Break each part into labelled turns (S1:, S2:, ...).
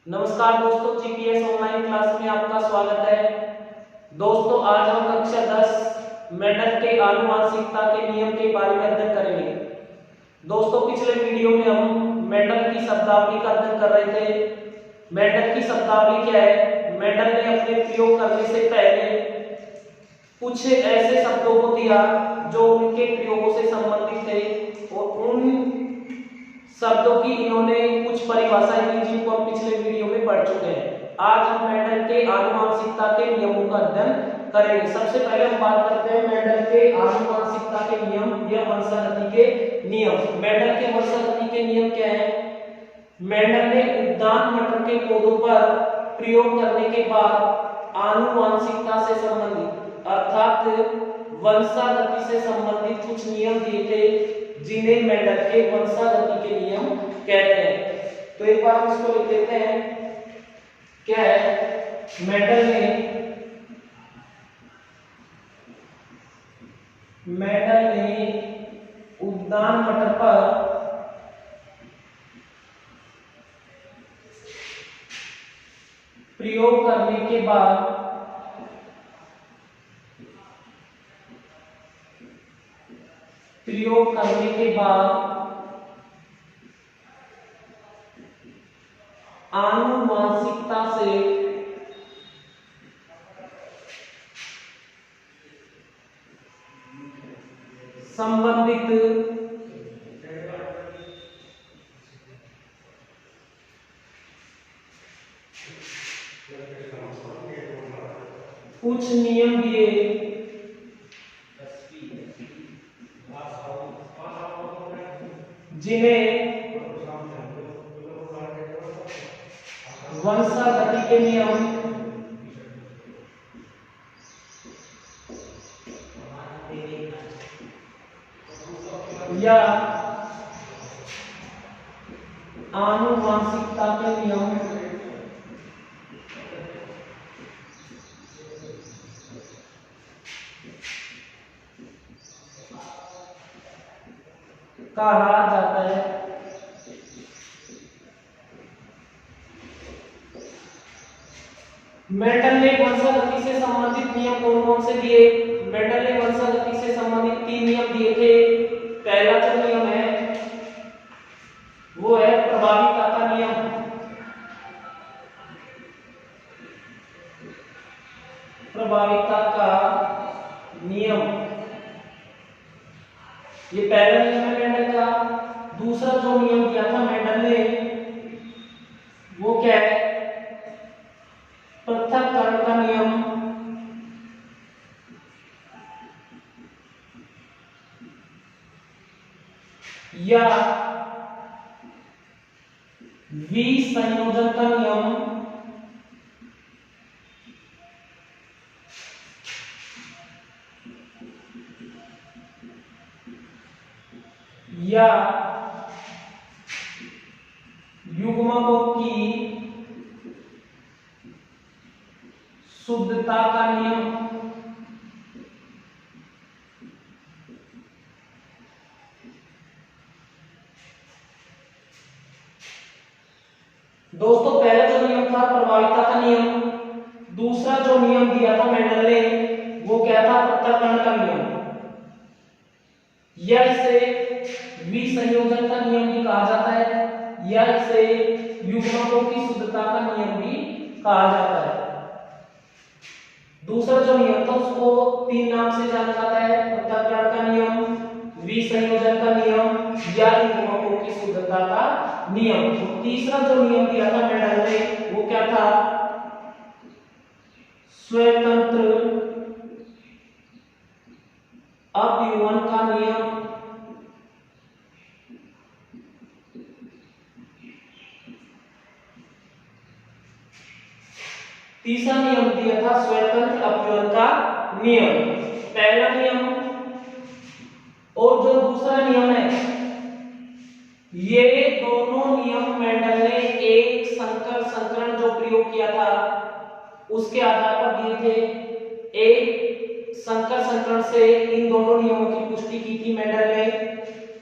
S1: नमस्कार दोस्तों, GPS online class में आपका स्वागत है। दोस्तों, आज हम कक्षा 10 मेंडल के आनुवंशिकता के नियम के बारे में अध्ययन करेंगे। दोस्तों, पिछले वीडियो में हम मेंडल की शब्दावली का अध्ययन कर रहे थे। मेंडल की शब्दावली क्या है? मेंडल ने अपने प्रयोग करने से पहले कुछ ऐसे शब्दों को दिया जो उनके प्रयोगों से संबंधित थे और उन शब्दों की इन्होंने कुछ परिभाषाएं दी जिनको हम पिछले वीडियो में पढ़ चुके हैं। आज हम मेंडल के आनुवंशिकता के नियमों का अध्ययन करेंगे। सबसे पहले हम बात करते हैं मेंडल के आनुवंशिकता के नियम या वंशागति के नियम। मेंडल के वंशागति के नियम क्या है? मेंडल ने उद्यान मटर के पौधों पर प्रयोग करने के बाद आनुवंशिकता से संबंधित अर्थात वंशागति से संबंधित कुछ नियम दिए थे जिन्हें मेंडल के वंशागति के नियम कहते हैं। तो एक बार हम इसको लिख लेते हैं। क्या है? मेंडल ने उद्यान मटर पर प्रयोग करने के बाद आनुवंशिकता से संबंधित कुछ नियम दिए जिन्हें वंशागति के नियम या आनुवंशिकता के नियम कहा जाता है। मेंडल ने वंशागति से संबंधित नियम कौन कौन से दिए? मेंडल ने वंशागति से संबंधित 3 नियम दिए थे। पहला जो नियम है वो है प्रभाविता का नियम। प्रभाविता का नियम, ये पहला नियम है मेंडल का। दूसरा जो नियम दिया था मेंडल ने वो क्या है? पृथक्करण का नियम। या विसंयोजन का नियम। या युग्मकों की शुद्धता का नियम। दोस्तों, पहला जो नियम था प्रभाविता का नियम। दूसरा जो नियम दिया था मेंडल ने वो क्या था? पृथक्करण का नियम। या इसे विसंयोजन का नियम भी कहा जाता है या इसे युग्मकों की शुद्धता का नियम भी कहा जाता है। दूसरा जो नियम था उसको 3 नाम से जाना जाता है: पृथक्करण का नियम, विसंयोजन का नियम या युग्मकों की शुद्धता का नियम। तो तीसरा जो नियम दिया था मेंडल ने वो क्या था? स्वतंत्र अपयूहन का नियम। तीसरा नियम दिया था स्वतंत्र अपयूहन का नियम। पहला नियम और जो दूसरा नियम है ये दोनों नियम मेंडल ने एक संकर संकरण जो प्रयोग किया था उसके आधार पर दिए थे। एक संकर संकरण से इन दोनों नियमों की पुष्टि की थी मेंडल ने।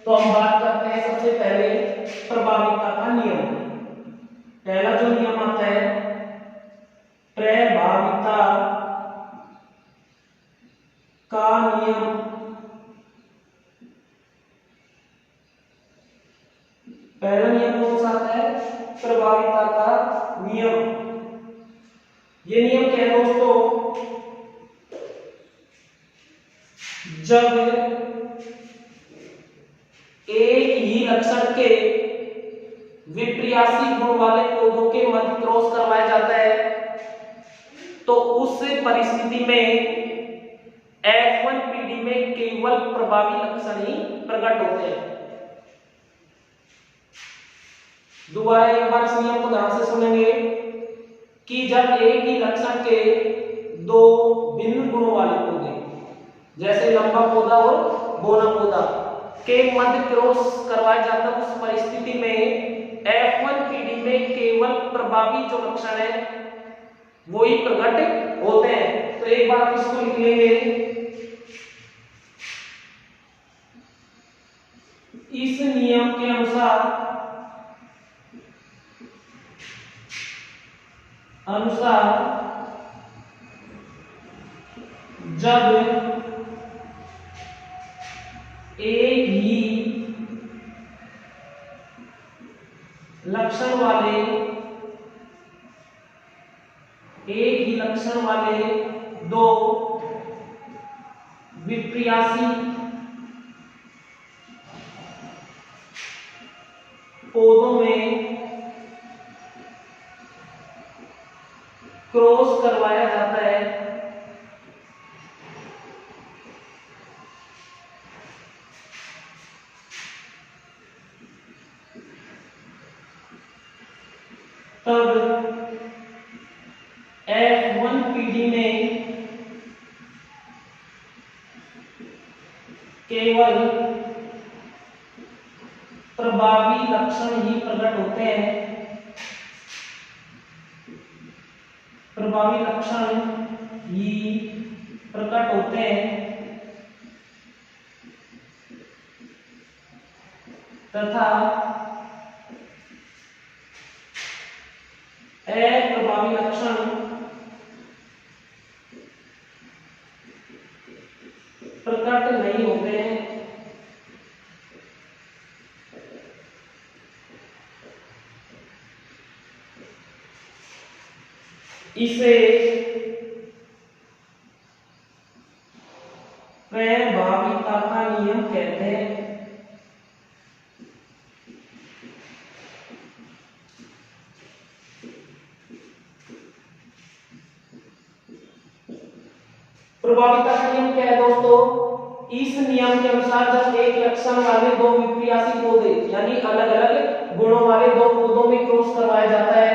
S1: तो हम बात करते हैं सबसे पहले प्रभाविता का नियम। पहला जो नियम आता है प्रभाविता का नियम। पहला नियम कौन सा आता है? प्रभाविता का नियम। ये नियम क्या है दोस्तों? जब एक ही लक्षण के विप्रियासी गुण वाले पौधों के मध्य क्रॉस करवाया जाता है तो उस परिस्थिति में F1 पीढ़ी में केवल प्रभावी लक्षण ही प्रकट होते हैं। दोबारा एक बार इस नियम को ध्यान से सुनेंगे कि जब एक ही लक्षण के दो भिन्न गुणों वाले पौधे जैसे लंबा पौधा और बोना पौधा के मध्य क्रॉस करवाया जाता है उस परिस्थिति में F1 पीढ़ी में केवल प्रभावी जो लक्षण है वो ही प्रकट होते हैं। तो एक बार आप इसको लिख लेंगे। इस नियम के अनुसार जब एक ही लक्षण वाले दो विप्रियासी पौधों में क्रॉस करवाया जाता है तब F1 पीढ़ी में केवल प्रभावी लक्षण ही प्रकट होते हैं। प्रभावी लक्षण ही प्रकट होते हैं तथा अप्रभावी लक्षण प्रकट नहीं होते हैं। इसे प्रभाविता का नियम कहते हैं। प्रभाविता का नियम क्या है दोस्तों? इस नियम के अनुसार जब एक लक्षण वाले दो विप्रियासी पौधे यानी अलग अलग गुणों वाले दो पौधों में क्रॉस करवाया जाता है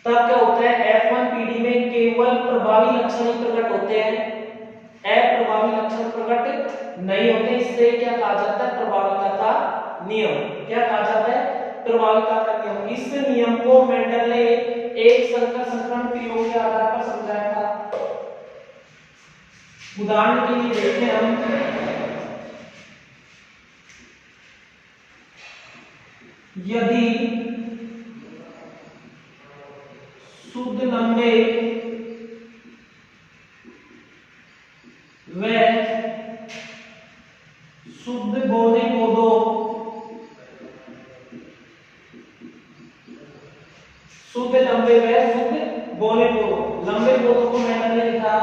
S1: तब क्या होता है? F1 पीढ़ी में केवल प्रभावी लक्षण ही प्रकट होते हैं, अप्रभावी लक्षण प्रकट नहीं होते। इससे क्या कहा जाता है? प्रभाविता का नियम। क्या कहा जाता है? प्रभाविता का नियम। इस नियम को मेंडल ने एक संकर संकरण प्रयोग के आधार पर समझाया था। उदाहरण के लिए देखते हैं हम, यदि शुद्ध लंबे व शुद्ध बौने पौधों शुद्ध लंबे व शुद्ध बौने पौधों, लंबे पौधों को मैंने लिखा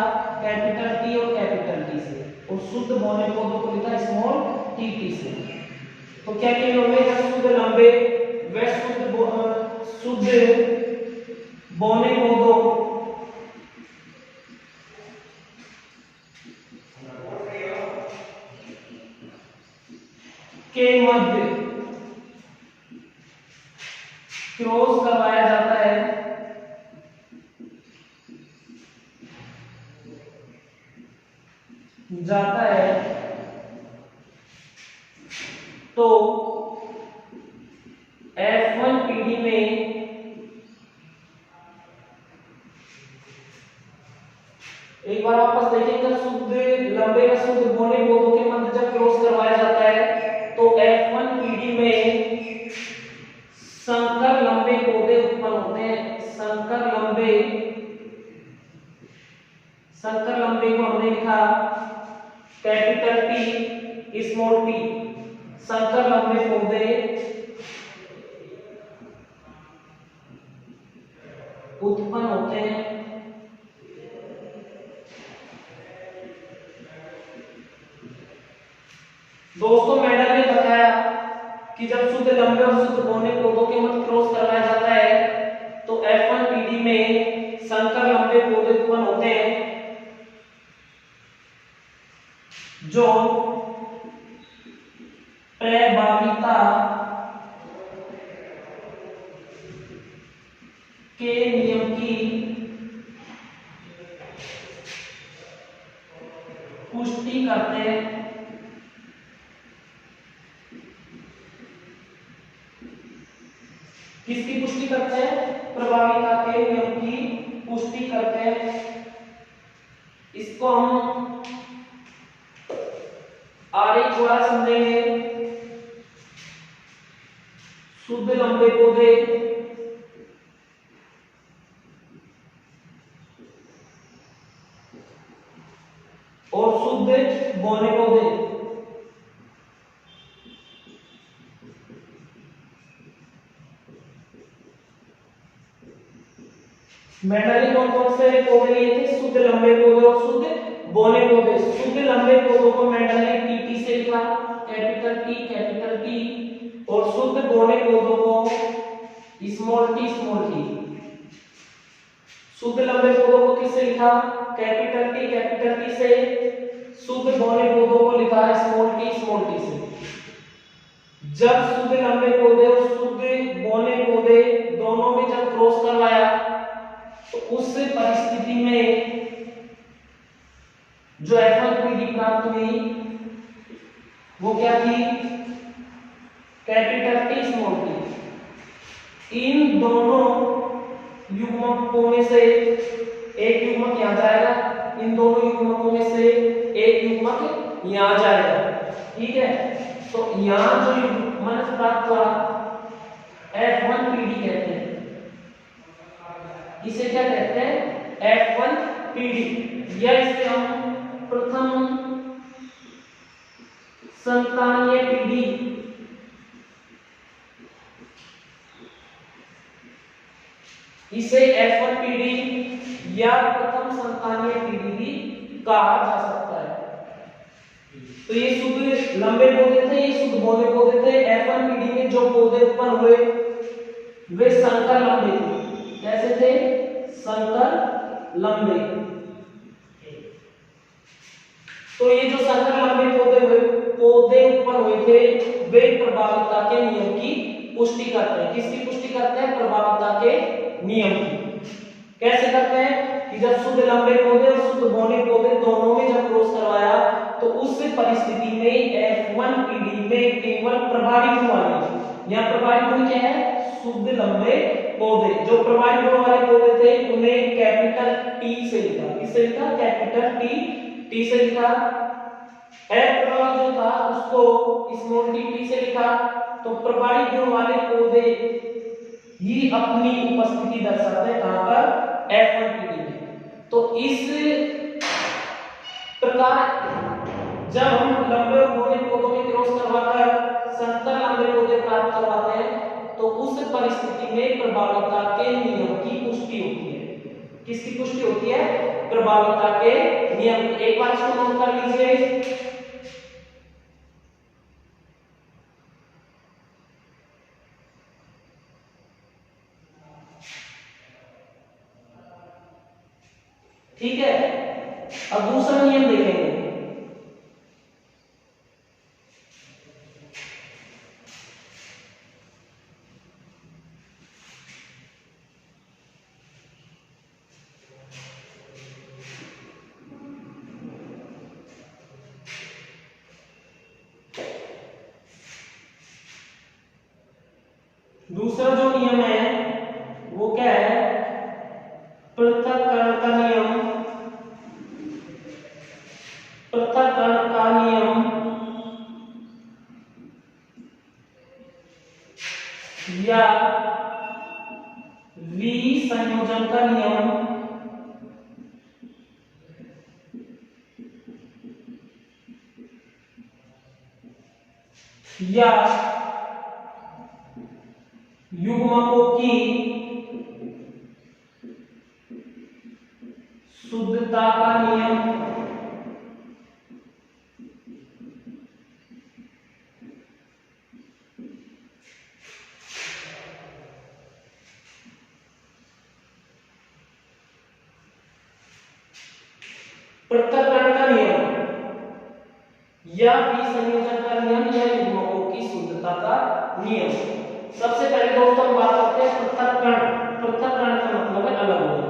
S1: कैपिटल टी और कैपिटल टी से और शुद्ध बौने पौधों को लिखा स्मॉल टी टी से। तो क्या क्या होंगे? शुद्ध लंबे व शुद्ध बौने पौधों के मध्य क्रॉस करवाया जाता है तो F1 पीढ़ी में एक बार वापस देखेंगे, शुद्ध लंबे व शुद्ध बौने पौधों के मध्य जब क्रॉस करवाया जाता है तो F1 पीढ़ी में संकर लंबे पौधे संकर लंबे को हमने लिखा कैपिटल टी स्मॉल टी। संकर लंबे पौधे उत्पन्न होते हैं दोस्तों। मेडल ने बताया कि जब शुद्ध लंबे और शुद्ध बौने पौधों के मध्य क्रॉस करवाया जाता है तो F1 पीढ़ी में संकर लंबे पौधे उत्पन्न होते हैं जो प्रभाविता के नियम की पुष्टि करते हैं। किसकी पुष्टि करते हैं? प्रभाविता के नियम की पुष्टि करते हैं। इसको हम आरेख द्वारा समझेंगे। शुद्ध लंबे पौधे और शुद्ध बौने पौधे। मेडल ने कौन कौन से पौधे लिए थे? शुद्ध लंबे पौधे और शुद्ध बौने पौधे। शुद्ध लंबे पौधों को मेडल ने टीटी से लिखा, कैपिटल टी, और शुद्ध बौने पौधों को स्मॉल टी। शुद्ध लंबे पौधों को किससे लिखा? कैपिटल टी से। शुद्ध बौने पौधों को लिखा है स्मॉल टी से। जब शुद्ध लंबे पौधे और शुद्ध बौने पौधे दोनों में जब क्रॉस करवाया तो उस परिस्थिति में जो F1 पीढ़ी प्राप्त हुई वो क्या थी? Capital T small T. इन दोनों युग्मकों में से एक युग्मक यहां जाएगा, इन दोनों युग्मकों में से एक युग्मक यहां जाएगा। ठीक है, तो यहां जो युग्मक प्राप्त हुआ F1 पीढ़ी कहते हैं। इसे क्या कहते हैं? F1 पीढ़ी, या इसे हम प्रथम संतानीय पीढ़ी इसे F1 पीढ़ी या प्रथम संतानीय पीढ़ी भी कहा जा सकता है। तो ये शुद्ध लंबे पौधे थे, ये शुद्ध बौने पौधे थे। F1 पीढ़ी में जो पौधे उत्पन्न हुए वे संकर लंबे थे। कैसे थे? संकर लंबे। तो ये जो संकर लंबे पौधे उत्पन्न हुए थे वे प्रभाविता के नियम की पुष्टि करते हैं। किसकी पुष्टि करते हैं? प्रभाविता के नियम की। कैसे करते हैं? कि जब शुद्ध लंबे पौधे और शुद्ध बौने पौधे दोनों में जब क्रॉस करवाया तो उस परिस्थिति में F1 पीढ़ी में केवल प्रभावी गुण वाले, यहाँ प्रभावी गुण क्या है? शुद्ध लंबे पौधे। जो प्रभावी गुण वाले पौधे थे उन्हें कैपिटल टी से लिखा। किससे लिखा? कैपिटल टी से लिखा। अप्रभावी जो था उसको स्मॉल टी से लिखा। तो प्रभावी गुण वाले पौधे ही अपनी उपस्थिति दर्शाते हैं कहां पर? F1 पीढ़ी में। तो इस प्रकार जब हम लंबे और बौने पौधों में क्रॉस करवाकर संकर लंबे पौधे प्राप्त करवाते हैं तो उस परिस्थिति में प्रभाविता के नियम की पुष्टि होती है। किसकी पुष्टि होती है? प्रभाविता के नियम। एक बार इसको नोट कर लीजिए। ठीक है, अब दूसरा नियम देखेंगे। दूसरा जो नियम है वो क्या है? पृथक्करण का नियम। पृथक्करण का नियम या विसंयोजन का नियम या युग्मकों की शुद्धता का नियम पृथक्करण का नियम या विसंयोजन का नियम या युग्मकों की शुद्धता का नियम। सबसे पहले दोस्तों हम बात करते हैं पृथक्करण। पृथक्करण का मतलब है अलग होना।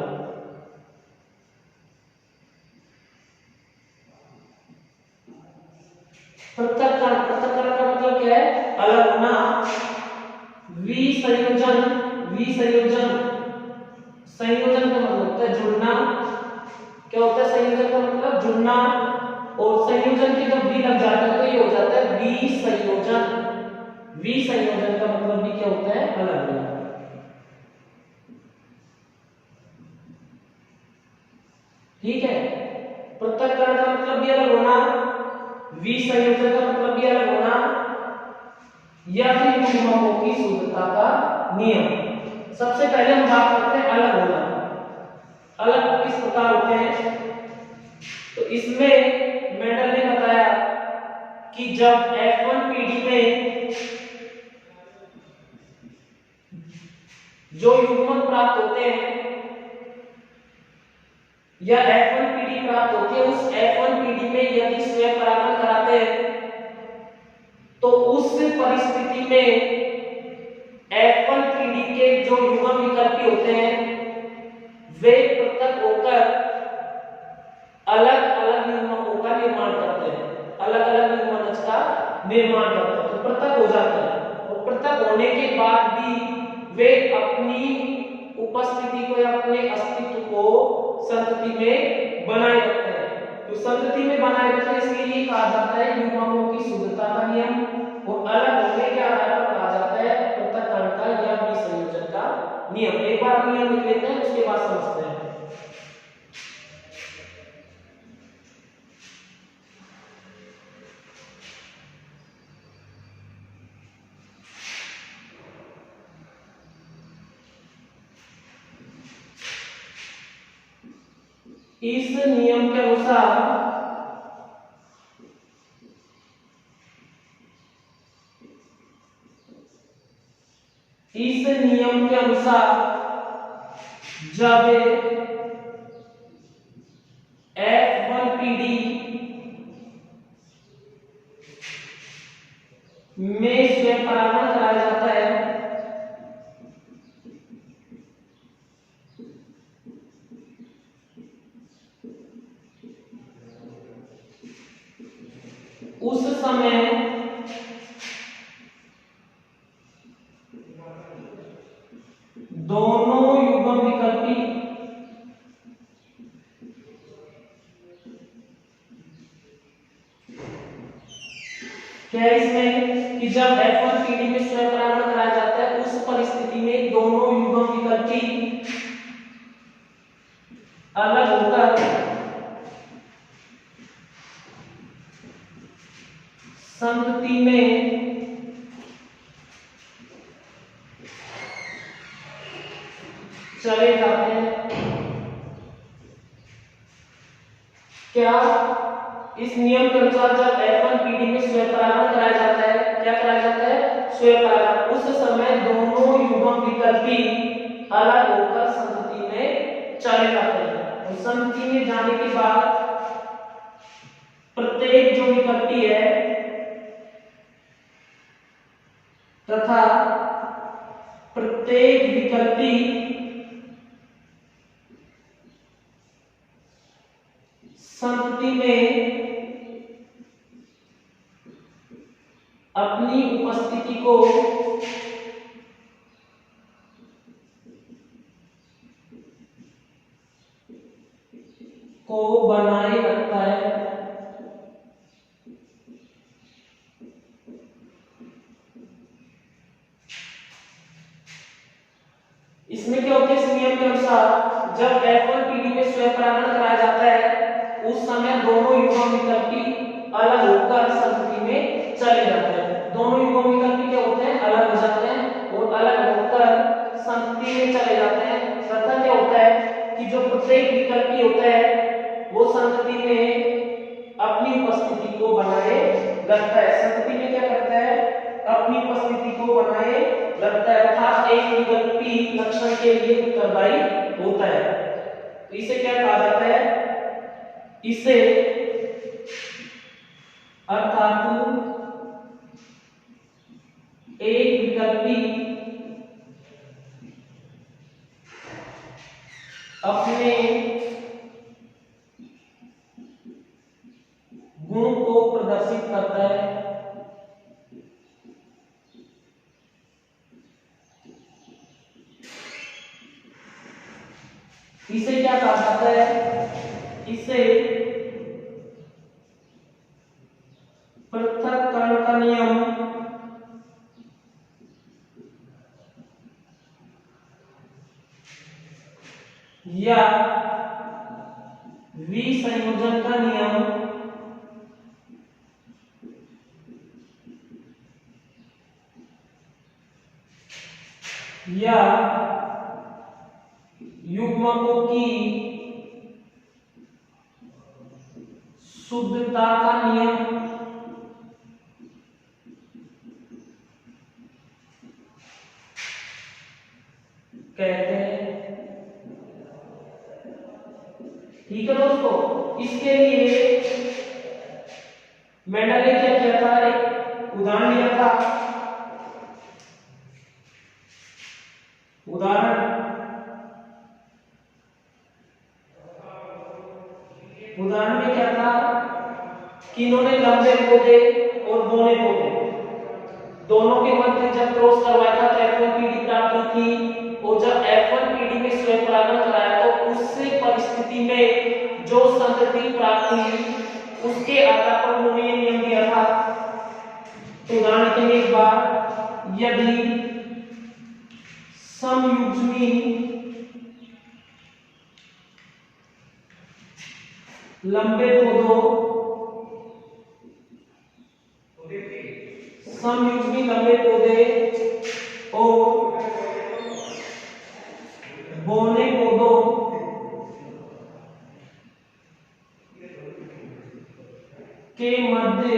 S1: पृथक्करण पृथक्करण का मतलब क्या है? अलग होना। विसंयोजन विसंयोजन संयोजन का मतलब होता है जुड़ना। क्या होता है संयोजन का मतलब? जुड़ना। और संयोजन के जब भी लग जाता है तो ये हो जाता है विसंयोजन। विसंयोजन का मतलब भी क्या होता है? अलग होना। ठीक है, पृथक्करण का मतलब भी अलग होना, विसंयोजन का मतलब भी अलग होना, या फिर युग्मकों की शुद्धता का नियम। सबसे पहले हम बात करते हैं अलग होना। अलग किस प्रकार होते हैं? तो इसमें मेंडल ने बताया कि जब F1 पीढ़ी में जो युग्मक प्राप्त होते हैं या F1 पीढ़ी प्राप्त होती है, उस F1 पीढ़ी में यदि स्वयं परागण कराते हैं तो उस परिस्थिति में F1 पीढ़ी के जो युग्म विकल्पी होते हैं वे पृथक होकर अलग अलग युग्मकों का निर्माण करते हैं। अलग अलग युग्मनज का निर्माण करते हैं तो पृथक हो जाता है। और पृथक होने के बाद भी वे अपनी उपस्थिति को या अपने अस्तित्व को संतति में बनाए रखते हैं। तो संतति में बनाए रखते हैं इसके लिए कहा जाता है युग्मकों की शुद्धता का नियम। और अलग होने के आधार पर कहा जाता है पृथक्करण का या विसंयोजन का नियम। एक बार नियम लिख लेते हैं उसके बाद समझते हैं। इस नियम के अनुसार जब F1 पीढ़ी में स्वयं परागण कराया जाता है उस समय दोनों युग्म विकल्पी क्या है इसमें कि जब F1 पीढ़ी में स्वयं परागण कराया जाता है उस परिस्थिति में दोनों युग्म विकल्पी अलग होकर संतति में चले जाते हैं। क्या इस नियम के अनुसार जब F1 पीढ़ी में स्वयं परागण कराया जाता है, क्या कराया जाता है? स्वयं परागण। उस समय दोनों युग्म विकल्पी अलग होकर संतति में चले जाते हैं। और संतति में जाने के बाद प्रत्येक जो विकल्पी है तथा प्रत्येक विकल्पी संतति में अपनी उपस्थिति को बनाए रखता है। इसमें क्या होता है? इस नियम के अनुसार जब F1 पीढ़ी में स्वयं परागण कराया जाता है उस समय दोनों युग्म विकल्पी अलग होकर संतति में चले जाते हैं। दोनों युग्मविकल्पी क्या होते हैं, अलग हो जाते हैं और अलग होकर संतति में चले जाते हैं। तथा क्या होता है कि जो प्रत्येक विकल्पी होता है वो संतति में अपनी उपस्थिति को बनाए रखता है। संतति में क्या करता है, अपनी उपस्थिति को बनाए रखता है, अर्थात एक विकल्पी लक्षण के लिए उत्तरदायी होता है। तो इसे क्या कहा जाता है, इसे अर्थात एक विकल्पी अपने गुण को प्रदर्शित करता है। इसे क्या कहा जाता है, इसे पृथक्करण का नियम या विसंयोजन का नियम या युग्मकों की शुद्धता का नियम कहते हैं। ठीक है दोस्तों, इसके लिए मेंडल ने क्या किया था, एक उदाहरण लिया था। उदाहरण में क्या था कि इन्होंने लंबे पौधे और बौने पौधे दोनों के मध्य जब क्रॉस करवाया था तो F1 पीढ़ी प्राप्त की थी, और जब F1 पीढ़ी में स्वयं परागण कराया तो उससे परिस्थिति में जो संतति प्राप्त हुई उसके आधार पर उन्होंने ये नियम दिया था। तो उदाहरण के लिए एक बार, यदि समयुग्मी लंबे पौधों समयुग्मी लंबे पौधे और बौने पौधों के मध्य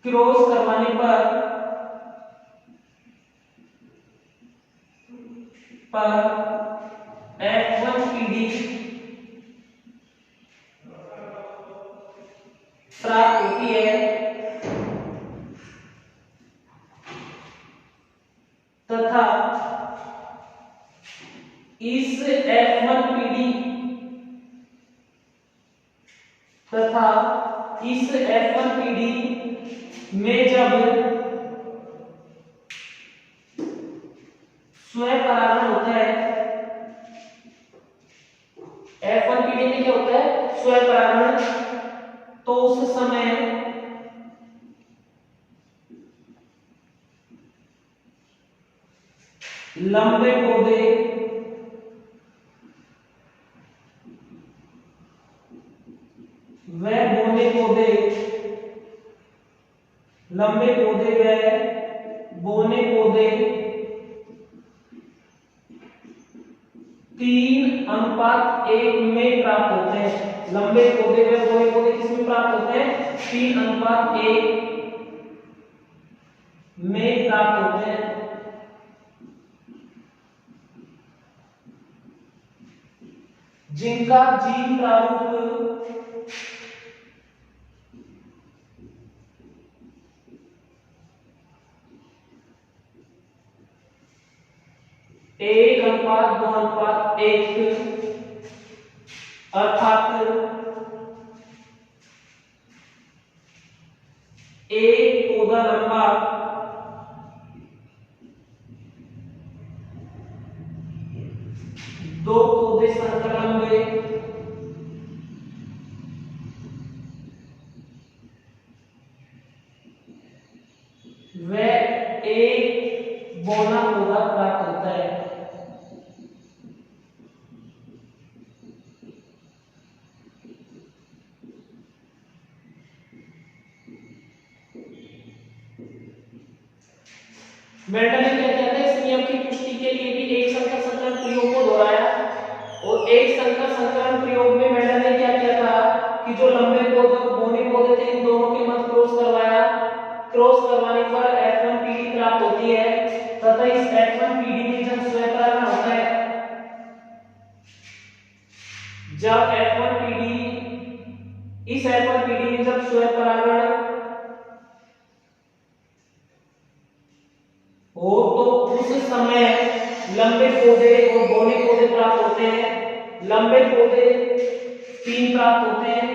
S1: क्रॉस करवाने पर F1 पीढ़ी प्राप्त होती है, तथा इस F1 पीढ़ी में जब स्वयं परागण होता है, F1 पीढ़ी में क्या होता है, स्वयं परागण, तो उस समय लंबे पौधे व बौने पौधे लंबे पौधे व बौने पौधे 3:1 में प्राप्त होते हैं। लंबे पौधे व बौने पौधे किसमें प्राप्त होते हैं, 3:1 में प्राप्त होते हैं। जिनका जीन प्रारूप एक अनुपात 2:1 अर्थात एक पौधा लंबा 2 पौधे संकर लंबे व एक बौना पौधा प्राप्त होता है। मेंडल ने क्या किया था, इस नियम की पुष्टि के लिए भी एक संकर संकरण प्रयोग को दोहराया। और एक संकर संकरण प्रयोग में मेंडल ने क्या किया था कि जो लंबे पौधे और बौने पौधे थे इन दोनों के मध्य क्रॉस करवाया। क्रॉस करवाने पर F1 पीढ़ी प्राप्त होती है तथा इस F1 पीढ़ी में जब स्वयंपरागण होता है, जब F1 पीढ़ी इस F1 पीढ़ी में जब स्वयंपरागण हो तो उस समय लंबे पौधे और बौने पौधे प्राप्त होते हैं। लंबे पौधे 3 प्राप्त होते हैं,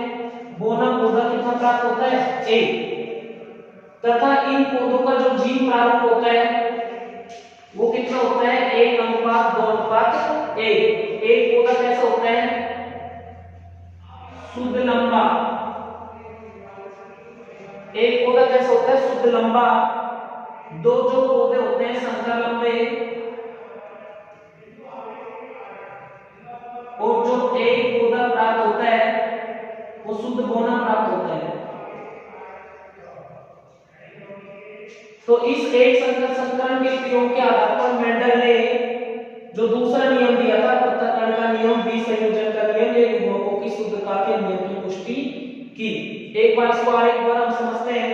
S1: बौना पौधा कितना प्राप्त होता है 1। तथा इन पौधों का जो जीन प्रारूप होता है वो कितना होता है 1:2:1। एक पौधा कैसा होता है शुद्ध लंबा, एक पौधा कैसा होता है शुद्ध लंबा। दो जो पौधे होते हैं संकर लंबे, और जो एक पौधा प्राप्त होता है वो शुद्ध बौना प्राप्त होता है। तो इस एक संकर संकरण के प्रयोग के आधार पर मेंडल ने जो दूसरा नियम दिया था पृथक्करण का नियम, विसंयोजन का नियम, ये युग्मकों की शुद्धता के नियम की पुष्टि की। एक बार इसको और एक बार हम समझते हैं।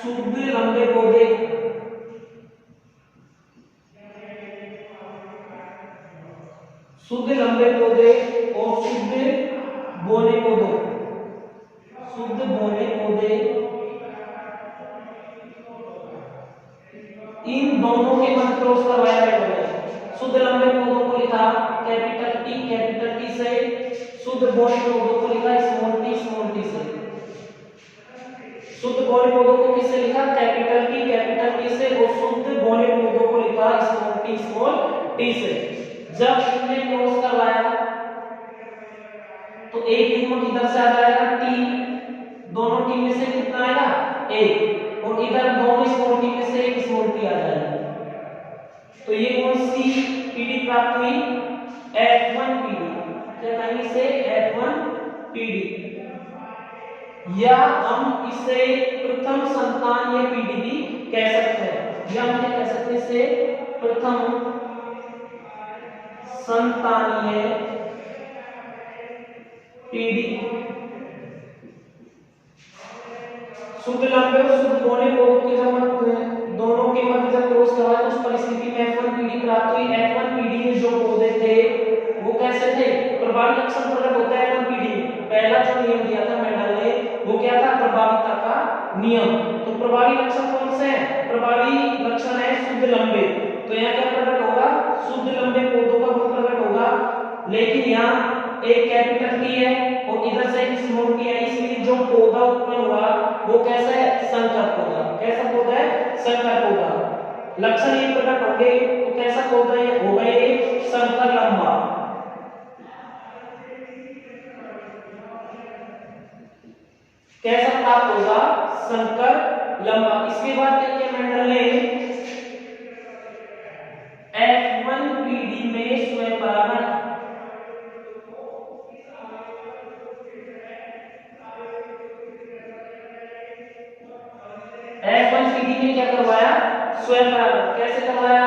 S1: शुद्ध लंबे पौधे शुद्ध लंबे पौधे और शुद्ध बौने पौधे, शुद्ध बौने पौधे, इन दोनों के मध्य क्रॉस करवाया गया। शुद्ध लंबे पौधों को लिखा कैपिटल टी से, शुद्ध बौने पौधों को लिखा स्मॉल टी से। शुद्ध बौने पौधों को किससे लिखा कैपिटल टी से, और शुद्ध बौने पौधों को लिखा स्मॉल टी से। जब इनने क्रॉस करवाया तो एक युग्मक इधर से आ जाएगा टी, दोनों टी में से कितना आएगा 1, और इधर दोनों स्मॉल टी में से एक स्मॉल टी आ जाएगा। तो ये कौन सी पीढ़ी प्राप्त हुई F1 पीढ़ी, क्या कहेंगे इसे F1 पीढ़ी, या हम इसे प्रथम संतानीय पीढ़ी भी कह सकते हैं, या हम क्या कह सकते हैं इसे प्रथम संतानीय पीढ़ी। शुद्ध लंबे और शुद्ध बौने पौधों के जब दोनों के मध्य जब क्रॉस करवाया तो उस परिस्थिति में F1 पीढ़ी प्राप्त हुई। F1 पीढ़ी में जो पौधे थे वो कैसे थे, प्रभावी लक्षण प्रकट होता है F1 पीढ़ी में। पहला जो नियम दिया था मेंडल ने वो क्या था प्रभाविता का नियम। तो प्रभावी लक्षण कौन से हैं, प्रभावी लक्षण है शुद्ध लंबे। तो यहाँ क्या प्रकट होगा शुद्ध लंबे पौधों का गुण प्रकट होगा, लेकिन यहाँ एक कैपिटल टी है और इधर से एक स्मॉल टी है, इसलिए जो पौधा उत्पन्न हुआ वो कैसा है संकर पौधा। कैसा पौधा है संकर पौधा। लक्षण ये प्रकट होंगे तो कैसा पौधा होगा ये संकर लंबा। कैसा प्राप्त होगा संकर लंबा। इसके बाद क्या किया मेंडल ने F1 पीढ़ी में स्वयंपरागण, F1 पीढ़ी में क्या करवाया स्वयंपरागण। कैसे करवाया,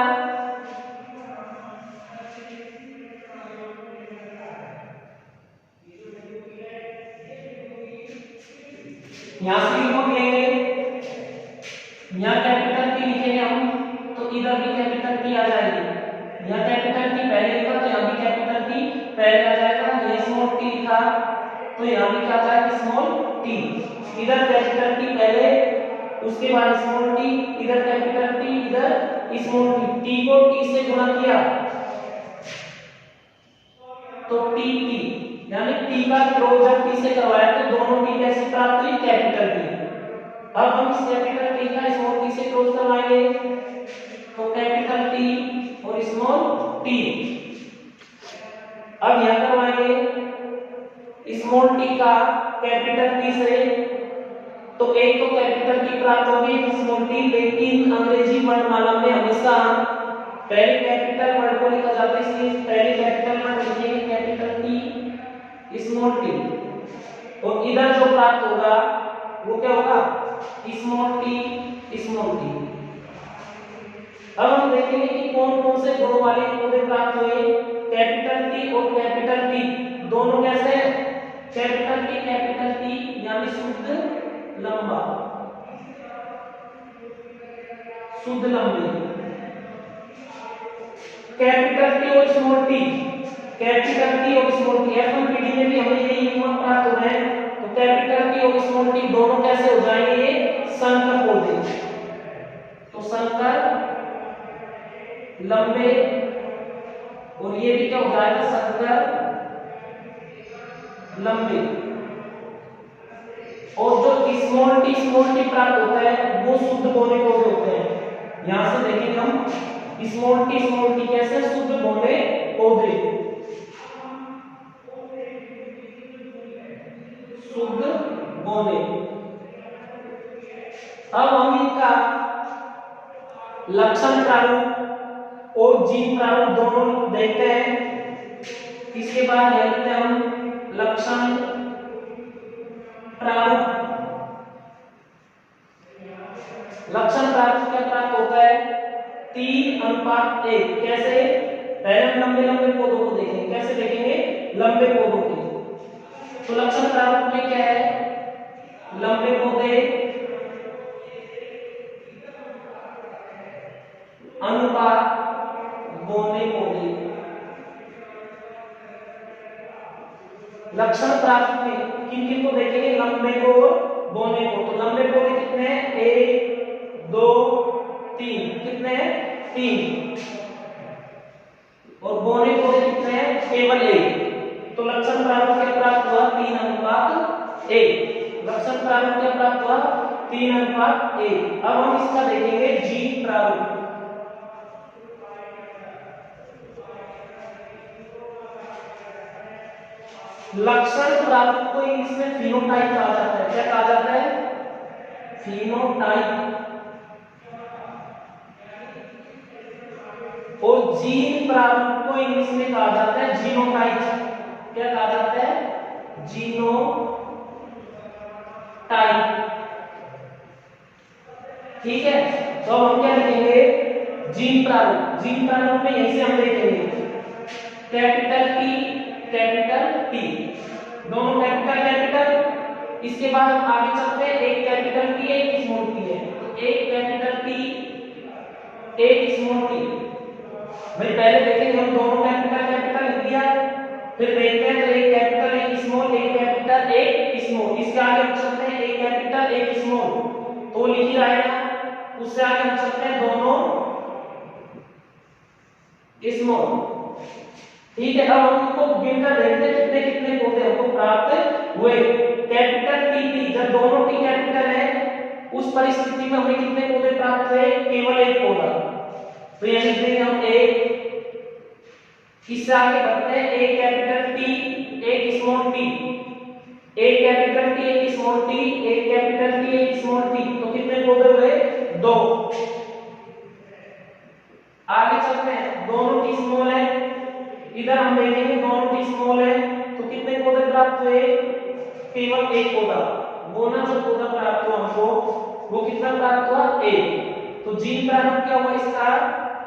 S1: यहां से युग्मक लेंगे, यहां कैपिटल टी लिखेंगे हम तो इधर भी कैपिटल टी आ जाएगी। यहां कैपिटल टी पहले लिखा तो यहां भी कैपिटल टी पहले आ जाएगा। ये स्मॉल टी लिखा तो यहां भी क्या आ जाएगा स्मॉल टी। इधर कैपिटल टी पहले उसके बाद स्मॉल टी, इधर कैपिटल टी इधर स्मॉल टी। टी को टी से गुणा किया तो टी टी, यानी टी का क्रॉस जब टी से करवाया तो दोनों टी कैसे प्राप्त हुई कैपिटल टी। अब हम इस कैपिटल टी का स्मॉल टी से क्रॉस करवाएंगे तो कैपिटल टी और स्मॉल टी। अब यहां करवाएंगे स्मॉल टी का कैपिटल टी से, तो एक तो कैपिटल टी प्राप्त होगी स्मॉल टी, लेकिन अंग्रेजी वर्णमाला में हमेशा पहले कैपिटल वर्ड को लिखा जाता है, इसलिए पहले कैपिटल वर्ड लिखेंगे कैपिटल टी स्मॉल टी। और इधर जो प्राप्त होगा वो क्या होगा, स्मॉल टी स्मॉल टी। अब हम देखेंगे कि कौन कौन से गुणों वाले पौधे प्राप्त हुए। कैपिटल टी और कैपिटल टी दोनों कैसे, कैपिटल टी यानी शुद्ध लंबा, शुद्ध लंबे। कैपिटल टी और स्मॉल टी, कैपिटल टी और स्मॉल टी F1PD में भी हमें यही नियम प्राप्त हो रहे हैं। तो कैपिटल टी और स्मॉल टी दोनों कैसे हो जाएंगे, ये संकर पौधे। तो संकर लंबे, और ये भी क्या हो जाएगा, संकर लंबे। और जो स्मॉल टी प्राप्त होता है वो शुद्ध बौने पौधे होते हैं। यहां से देखेंगे हम स्मॉल टी कैसे, शुद्ध बौने पौधे, शुद्ध बौने। अब हम इनका लक्षण प्रारूप और जीन प्रारूप दोनों देखते हैं। इसके बाद देखते हैं हम लक्षण प्रारूप। लक्षण प्रारूप क्या प्राप्त होता है, 3:1। कैसे, पहले हम लंबे लंबे पौधों को देखेंगे। कैसे देखेंगे, लंबे पौधों के। तो लक्षण प्रारूप में क्या है, लंबे पौधे अनुपात बौने पौधे। लक्षण प्रारूप में किन किन को देखेंगे, लंबे को बौने को। तो लंबे पौधे कितने हैं, 1 2 3, कितने हैं, 3। और बौने पौधे कितने हैं, केवल 1। तो लक्षण प्रारूप क्या प्राप्त हुआ, 3:1। लक्षण प्रारूप क्या प्राप्त हुआ, 3:1। अब हम इसका देखेंगे जीन प्रारूप। लक्षण प्रारूप को इंग्लिश में फिनोटाइप कहा जाता है। क्या कहा जाता है, फिनोटाइप। और जीन प्रारूप को इंग्लिश में कहा जाता है जीनोटाइप। क्या कहा जाता है, जीनोटाइप। ठीक है, तो हम क्या लिखेंगे, जीन प्रारूप। जीन प्रारूप में यहीं से हम देखेंगे कैपिटल टी, दोनों कैपिटल। इसके बाद हम आगे चलते हैं, एक कैपिटल टी एक स्मॉल टी है। तो एक कैपिटल टी एक स्मॉल टी। भाई पहले देखेंगे हम दोनों कैपिटल लिख दिया, फिर देखते हैं तो एक कैपिटल एक स्मॉल, एक कैपिटल एक स्मॉल। इसके आगे हम चलते हैं एक कैपिटल एक स्मॉल, तो लिख ही आएगा। उससे आगे हम चलते हैं दोनों स्मॉल। ठीक है, अब हम इनको गिनकर देखते हैं कितने कितने पौधे हमको प्राप्त हुए। कैपिटल टी, जब दोनों टी कैपिटल है उस परिस्थिति में हमें कितने पौधे प्राप्त हुए, केवल एक पौधा। तो ये लिख देंगे हम एक। इससे आगे बढ़ते हैं, एक कैपिटल टी एक स्मॉल टी, एक कैपिटल टी एक स्मॉल टी, एक कैपिटल टी एक स्मॉल टी। तो कितने पौधे हुए, 2। आगे चलते हैं, दोनों टी स्मॉल है, इधर हम देखेंगे दोनों टी स्मॉल है, तो कितने पौधे प्राप्त हुए, केवल एक पौधा। बोना जो पौधा प्राप्त हुआ हमको वो कितना प्राप्त हुआ, 1। तो जीन प्रारूप क्या हुआ इसका,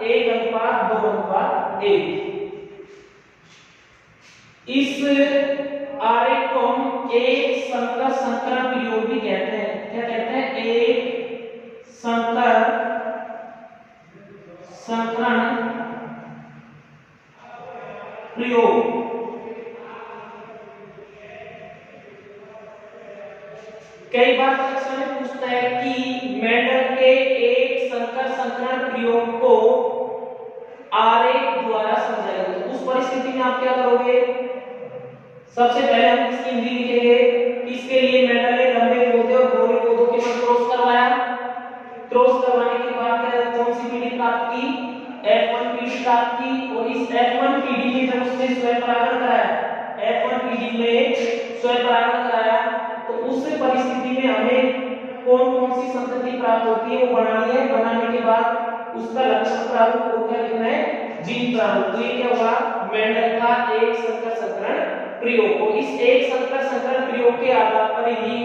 S1: 1:2:1। इस आरेख को हम एक संकर संकरण प्रयोग भी कहते हैं। क्या कहते हैं, एक संकर संकरण प्रयोग। कई बार परीक्षा में पूछता है कि मेंडल के एक संकर संकरण प्रयोग को आरेख द्वारा समझाइए। तो उस परिस्थिति में आप क्या करोगे, सबसे पहले हम इसकी हिंदी लिखेंगे। इसके लिए मेंडल ने लंबे पौधे और बौने पौधों के मध्य क्रॉस करवाया। क्रॉस करवाने के बाद कौन सी पीढ़ी प्राप्त की, F1 पीढ़ी प्राप्त की। और इस F1 पीढ़ी में जब उसने स्वयंपरागण कराया, F1 पीढ़ी में स्वयंपरागण कराया, तो उस परिस्थिति में हमें कौन कौन सी संतति प्राप्त होती है वो बनानी है। बनाने के बाद उसका लक्षण प्रारूप को क्या लिखना है, जीन प्रारूप। तो ये क्या हुआ, मेंडल का एक संकर संकरण प्रयोग को। इस एक संकर संकर प्रयोग के आधार पर ही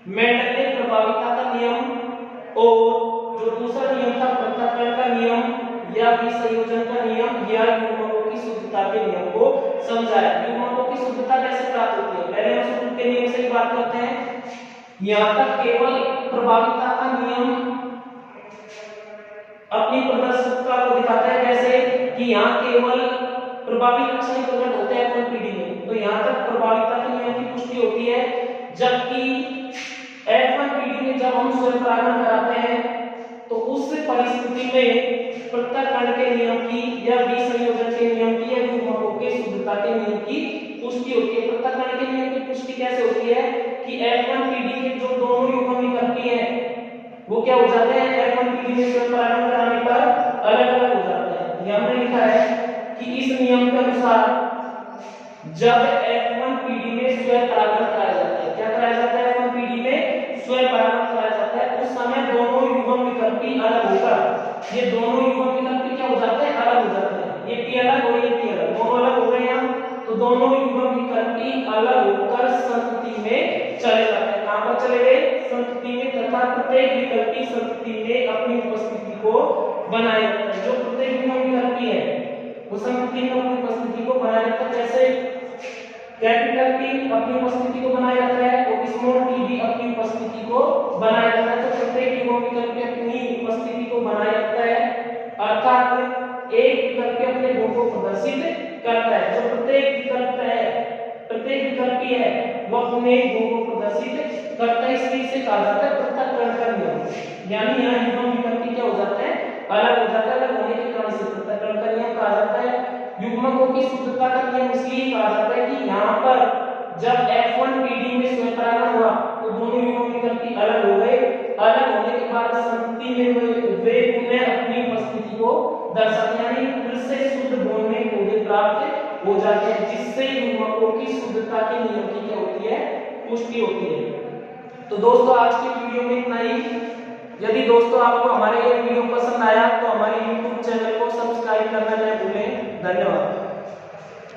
S1: मेंडल ने प्रभाविता का नियम और जो दूसरा नियम था पृथक्करण का नियम या विसंयोजन का नियम या युग्मकों की शुद्धता के नियम को समझाया। युग्मकों की शुद्धता कैसे प्राप्त होती है, पहले हम शुद्ध के नियम से ही बात करते हैं। यहाँ तक केवल प्रभाविता का नियम अपनी प्रदर्शितता को दिखाता है, जैसे कि यहाँ केवल प्रभावी लक्षण प्रकट होते हैं F1 पीढ़ी में, तो यहाँ तक प्रभाविता के नियम की पुष्टि होती है। जबकि F1 पीढ़ी में जब हम स्वयं परागण कराते हैं तो उस परिस्थिति में पृथक्करण के नियम की या विसंयोजन के नियम की या युग्मकों के शुद्धता के नियम की पुष्टि होती है। पृथक्करण के नियम की पुष्टि कैसे होती है कि F1 पीढ़ी के जो दोनों युग्म विकल्पी हैं वो क्या हो जाते हैं, F1 पीढ़ी में स्वयं परागण कराने पर अलग अलग हो जाते हैं। यहाँ हमने लिखा है कि इस नियम के अनुसार जब F1 पीढ़ी में स्वयं परागण कराया जाता है, क्या कराया जाता है, F1 पीढ़ी में स्वयं परागण कराया जाता है, उस समय दोनों युग्म विकल्पी अलग होकर ये दोनों युग्म विकल्पी क्या हो जाते हैं, अलग हो जाते हैं। ये P अलग और ये T अलग, दोनों अलग हो गए यहाँ, तो दोनों युग्म विकल्पी अलग होकर संतति में चले जाते हैं। कहां पर चले गए, संतति में, तथा प्रत्येक विकल्पी संतति में अपनी उपस्थिति को बनाए रखता है। जो प्रत्येक युग्म विकल्पी है वो संतति में अपनी उपस्थिति को बनाए रखता है। जैसे कैपिटल T अपनी उपस्थिति को बनाए रखता है और स्मॉल t भी अपनी उपस्थिति को बनाए रखता है। तो प्रत्येक युग्म विकल्पी अपनी उपस्थिति को बनाए रखता है, अर्थात एक विकल्पी अपने गुण को प्रदर्शित करता है। जो प्रत्येक विकल्पी है वो अपने गुण को प्रदर्शित करता है, इसलिए इसे कहा जाता है पृथक्करण का नियम। यानी यहाँ युग्म विकल्पी क्या हो जाता है, अलग हो जाता है, अलग होने के कारण इसे पृथक्करण का नियम कहा जाता है। युग्मकों की शुद्धता का नियम इसलिए कहा जाता है कि यहाँ पर जब F1 पीढ़ी में स्वयं परागण हुआ तो दोनों युग्म विकल्पी अलग हो गए, अलग होने के बाद संतति में वे पुनः अपनी उपस्थिति को दर्शाते हैं, यानी फिर से शुद्ध बोलने को प्राप्त हो जाते हैं, जिससे युग्मकों की शुद्धता के नियम की क्या होती है, पुष्टि होती है। तो दोस्तों आज की वीडियो में इतना ही। यदि दोस्तों आपको हमारे ये वीडियो पसंद आया तो हमारे YouTube चैनल को सब्सक्राइब करना न भूलें। धन्यवाद।